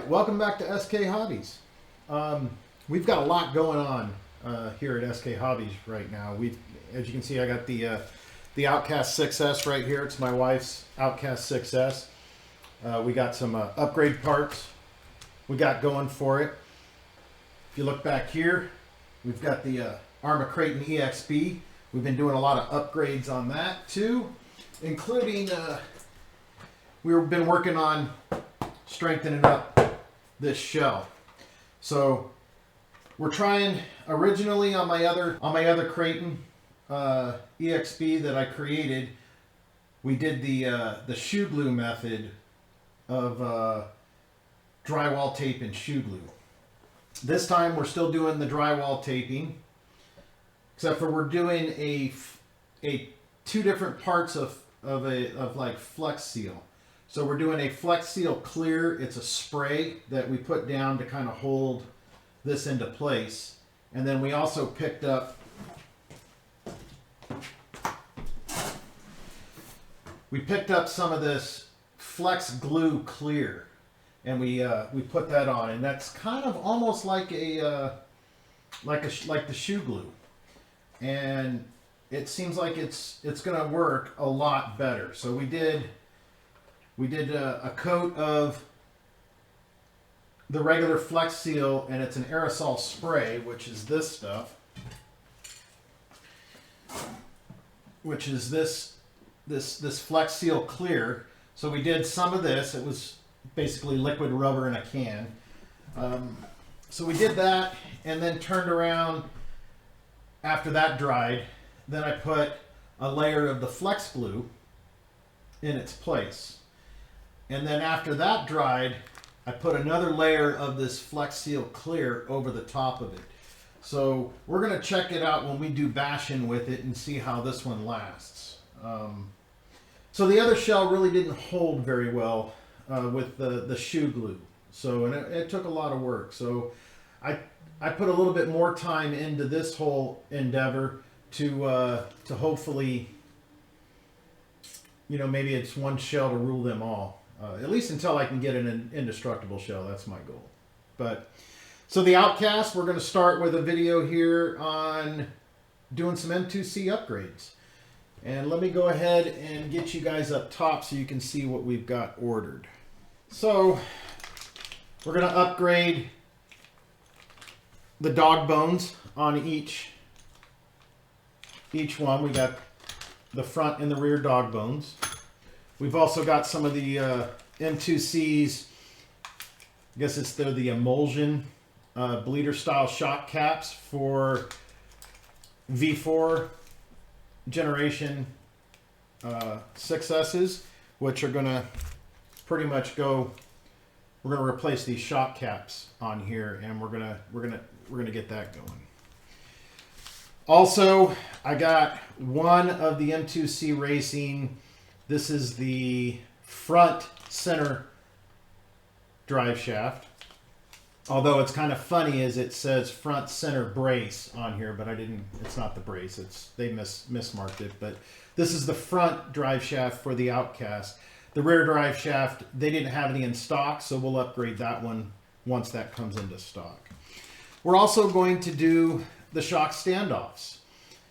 welcome back to SK Hobbies. We've got a lot going on here at SK Hobbies right now. As you can see, I got the Outcast 6S right here. It's my wife's Outcast 6S. We got some upgrade parts we got going for it. If you look back here, we've got the Arrma Creighton EXP. We've been doing a lot of upgrades on that too, including we've been working on strengthening up this shell. So we're trying, originally on my other Creighton EXP that I created, we did the shoe glue method of drywall tape and shoe glue. This time we're still doing the drywall taping, except for we're doing two different parts of like Flex Seal. So we're doing a Flex Seal Clear. It's a spray that we put down to kind of hold this into place. And then we also picked up some of this Flex Glue Clear, and we put that on, and that's kind of almost like like the shoe glue, and it seems like it's going to work a lot better. So we did a coat of the regular Flex Seal, and it's an aerosol spray, which is this stuff, which is this Flex Seal Clear. So we did some of this. It was basically liquid rubber in a can. So we did that, and then turned around after that dried. Then I put a layer of the Flex Glue in its place. And then after that dried, I put another layer of this Flex Seal Clear over the top of it. So we're going to check it out when we do bashing with it and see how this one lasts. So the other shell really didn't hold very well with the shoe glue. So, and it took a lot of work. So I put a little bit more time into this whole endeavor to hopefully, maybe it's one shell to rule them all. At least until I can get an indestructible shell. That's my goal. But so the Outcast, we're going to start with a video here on doing some M2C upgrades. And let me go ahead and get you guys up top so you can see what we've got ordered. So we're going to upgrade the dog bones on each one. We got the front and the rear dog bones. We've also got some of the M2C's, I guess they're the Emulsion bleeder style shock caps for V4 generation 6S's, which are going to pretty much go. We're going to replace these shock caps on here, and we're going to get that going. Also, I got one of the M2C Racing. This is the front center drive shaft. Although it's kind of funny as it says front center brace on here, but it's not the brace. They mismarked it, but this is the front drive shaft for the Outcast. The rear drive shaft, they didn't have any in stock, so we'll upgrade that one once that comes into stock. We're also going to do the shock standoffs.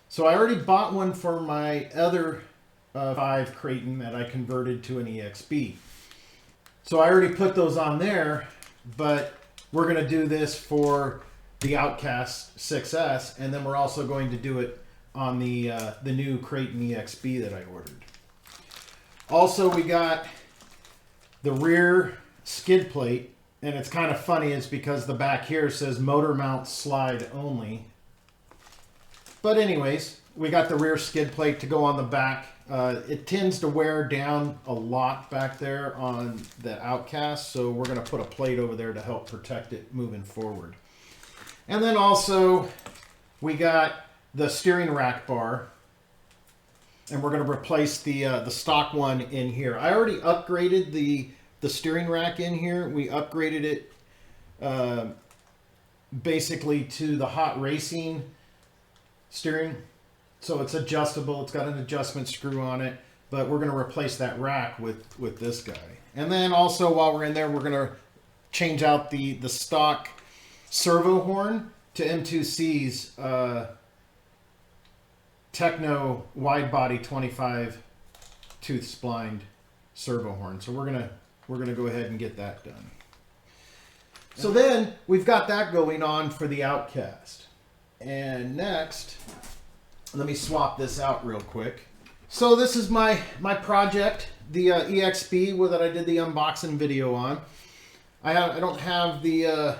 So I already bought one for my other 5 Creighton that I converted to an EXP. So I already put those on there, but we're going to do this for the Outcast 6S, and then we're also going to do it on the new Creighton EXP that I ordered. Also, we got the rear skid plate, and it's kind of funny. It's because the back here says motor mount slide only. But anyways, we got the rear skid plate to go on the back. It tends to wear down a lot back there on the Outcast, so we're going to put a plate over there to help protect it moving forward. And then also, we got the steering rack bar, and we're going to replace the stock one in here. I already upgraded the steering rack in here. We upgraded it basically to the hot racing steering. So it's adjustable. It's got an adjustment screw on it, but we're going to replace that rack with this guy. And then also while we're in there, we're going to change out the stock servo horn to M2C's Techno wide body 25 tooth splined servo horn. So we're gonna go ahead and get that done. So then we've got that going on for the Outcast. And next, let me swap this out real quick. So this is my project, the EXP that I did the unboxing video on. I don't have the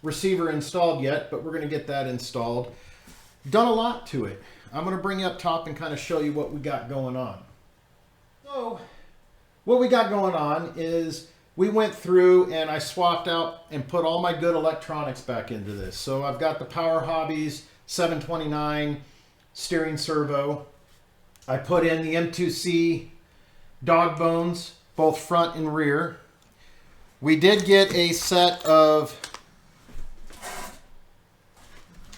receiver installed yet, but we're going to get that installed. Done a lot to it. I'm going to bring you up top and kind of show you what we got going on. So what we got going on is we went through and I swapped out and put all my good electronics back into this. So I've got the Power Hobbies 729 steering servo. I put in the M2C dog bones, both front and rear. We did get a set of,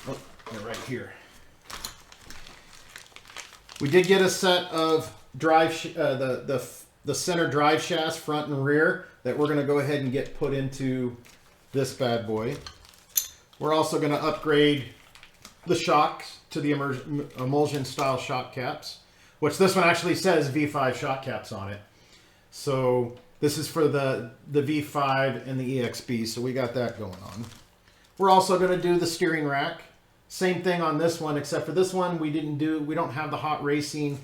oh, they're right here. We did get a set of drive, the center drive shafts, front and rear, that we're going to go ahead and get put into this bad boy. We're also going to upgrade the shocks to the Emulsion style shock caps, which this one actually says V5 shock caps on it. So this is for the V5 and the EXP, so we got that going on. We're also going to do the steering rack. Same thing on this one, except for this one we don't have the hot racing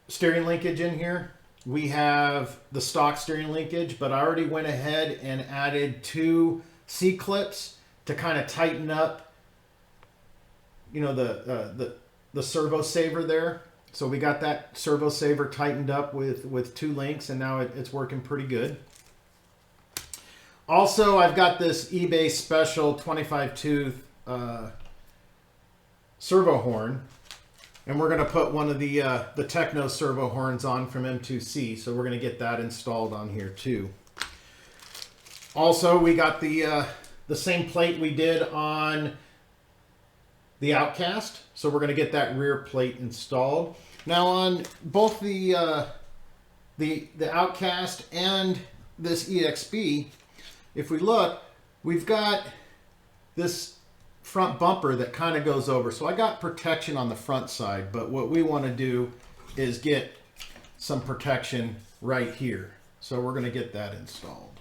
steering linkage in here. We have the stock steering linkage, but I already went ahead and added 2 C-clips to kind of tighten up, you know, the servo saver there. So we got that servo saver tightened up with 2 links, and now it's working pretty good. Also, I've got this eBay special 25 tooth servo horn, and we're going to put one of the Techno servo horns on from M2C. So we're going to get that installed on here too. Also, we got the same plate we did on the Outcast, so we're going to get that rear plate installed. Now on both the Outcast and this EXP, if we look, we've got this front bumper that kind of goes over. So I got protection on the front side, but what we want to do is get some protection right here. So we're going to get that installed.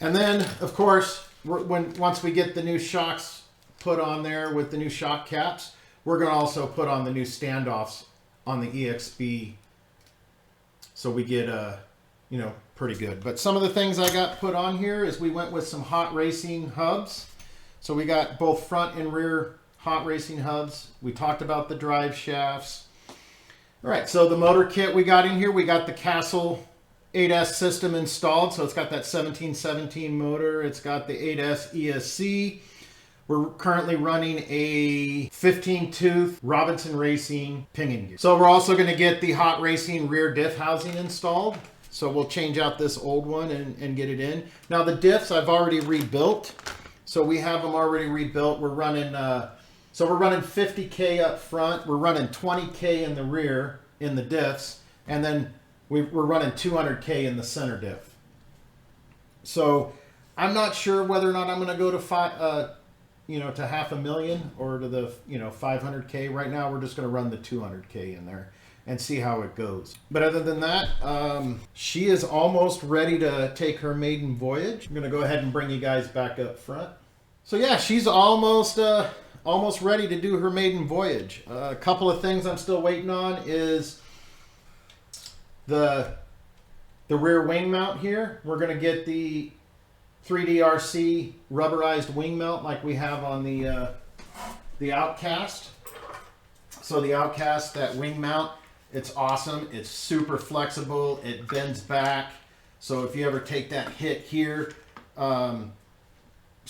And then, of course, once we get the new shocks put on there with the new shock caps, we're going to also put on the new standoffs on the EXP, so we get you know, pretty good. But some of the things I got put on here is we went with some hot racing hubs. So we got both front and rear hot racing hubs. We talked about the drive shafts. All right, so the motor kit we got in here, we got the Castle 8S system installed. So it's got that 1717 motor. It's got the 8S ESC. We're currently running a 15-tooth Robinson Racing pinion gear. So we're also going to get the hot racing rear diff housing installed. So we'll change out this old one and get it in. Now the diffs I've already rebuilt. So we have them already rebuilt. We're running, so we're running 50K up front. We're running 20K in the rear in the diffs. And then we're running 200K in the center diff. So I'm not sure whether or not I'm going to go to to $500,000 or to the 500K. Right now we're just going to run the 200K in there and see how it goes. But other than that, she is almost ready to take her maiden voyage. I'm going to go ahead and bring you guys back up front. So yeah, she's almost ready to do her maiden voyage. A couple of things I'm still waiting on is the rear wing mount here. We're going to get the 3D RC rubberized wing mount like we have on the Outcast. So the Outcast, that wing mount, it's awesome. It's super flexible. It bends back. So if you ever take that hit here, some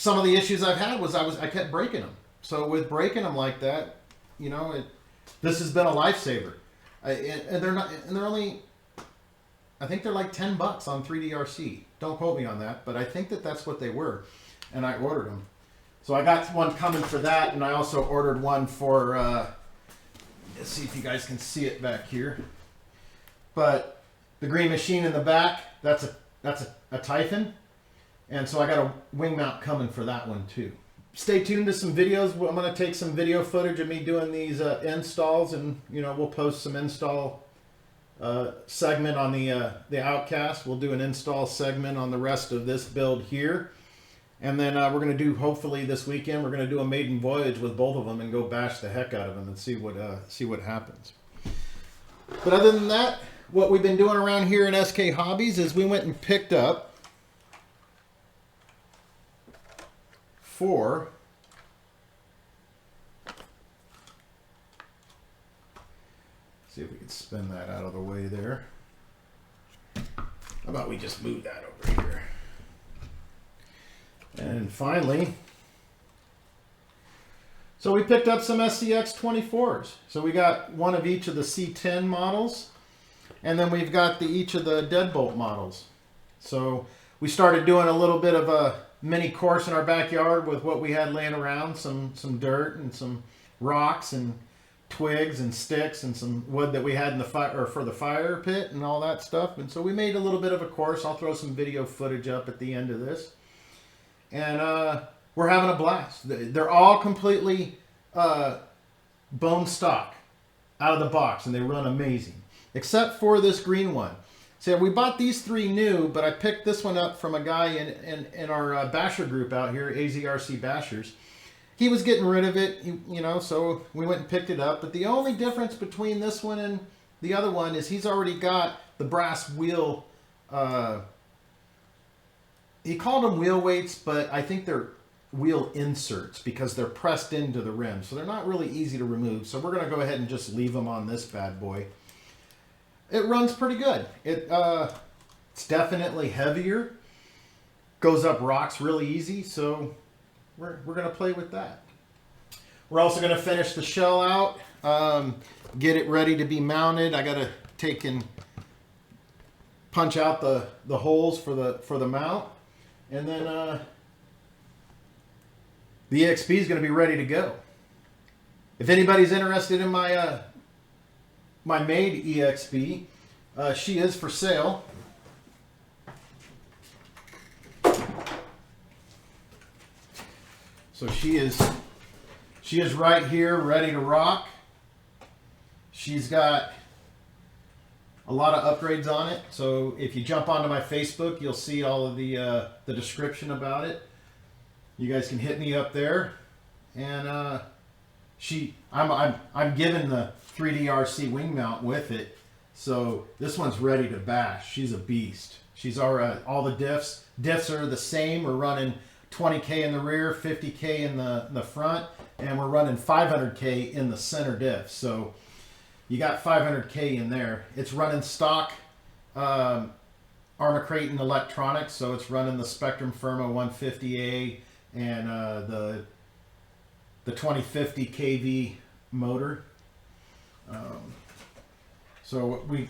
of the issues I've had was I kept breaking them. So with breaking them like that, this has been a lifesaver. And they're only, I think they're like $10 on 3D RC. Don't quote me on that, but I think that's what they were, and I ordered them. So I got one coming for that, and I also ordered one for. Let's see if you guys can see it back here. But The green machine in the back, that's a Typhon. And so I got a wing mount coming for that one too. Stay tuned to some videos. I'm going to take some video footage of me doing these installs, and we'll post some install segment on the Outcast. We'll do an install segment on the rest of this build here. And then we're going to do, hopefully this weekend, we're going to do a maiden voyage with both of them and go bash the heck out of them and see what happens. But other than that, what we've been doing around here in SK Hobbies is we went and picked up 4 see if we can spin that out of the way there. How about we just move that over here? And finally, so we picked up some SCX 24s. So we got one of each of the C10 models, and then we've got each of the deadbolt models. So we started doing a little bit of a mini course in our backyard with what we had laying around, some dirt and some rocks and twigs and sticks and some wood that we had in the fire, or for the fire pit and all that stuff. And so we made a little bit of a course. I'll throw some video footage up at the end of this. And we're having a blast. They're all completely bone stock out of the box, and they run amazing. Except for this green one. So we bought these 3 new, but I picked this one up from a guy in our basher group out here, AZRC Bashers. He was getting rid of it, so we went and picked it up. But the only difference between this one and the other one is he's already got the brass wheel. He called them wheel weights, but I think they're wheel inserts because they're pressed into the rim. So they're not really easy to remove. So we're going to go ahead and just leave them on this bad boy. It runs pretty good. It's definitely heavier. Goes up rocks really easy, so we're going to play with that. We're also going to finish the shell out, get it ready to be mounted. I got to take and punch out the holes for the mount, and then the EXP is going to be ready to go. If anybody's interested in my my maid EXP, she is for sale. So she is right here, ready to rock. She's got a lot of upgrades on it. So if you jump onto my Facebook, you'll see all of the description about it. You guys can hit me up there, and I'm given the 3D RC wing mount with it, so this one's ready to bash. She's a beast. She's all the diffs are the same. We're running 20K in the rear, 50K in the front, and we're running 500K in the center diff. So you got 500K in there. It's running stock Arrma Creighton electronics, so it's running the Spectrum Firma 150A and the 2050 kV motor. So we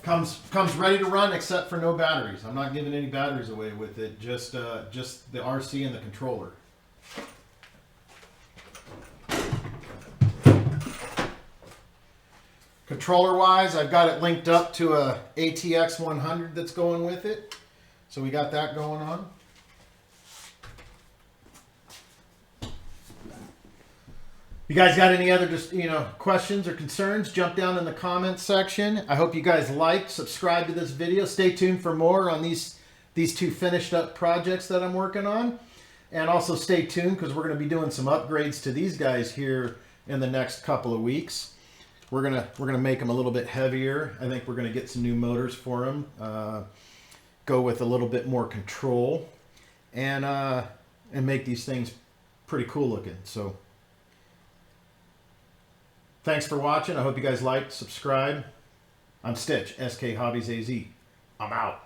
comes ready to run, except for no batteries. I'm not giving any batteries away with it. Just the RC and the controller. Controller wise, I've got it linked up to a ATX 100 that's going with it. So we got that going on. You guys got any other questions or concerns? Jump down in the comments section. I hope you guys liked, subscribe to this video. Stay tuned for more on these 2 finished up projects that I'm working on. And also stay tuned because we're going to be doing some upgrades to these guys here in the next couple of weeks. We're gonna make them a little bit heavier. I think we're gonna get some new motors for them. Go with a little bit more control, and make these things pretty cool looking. So thanks for watching. I hope you guys liked, subscribe. I'm Stitch, SK Hobbies AZ. I'm out.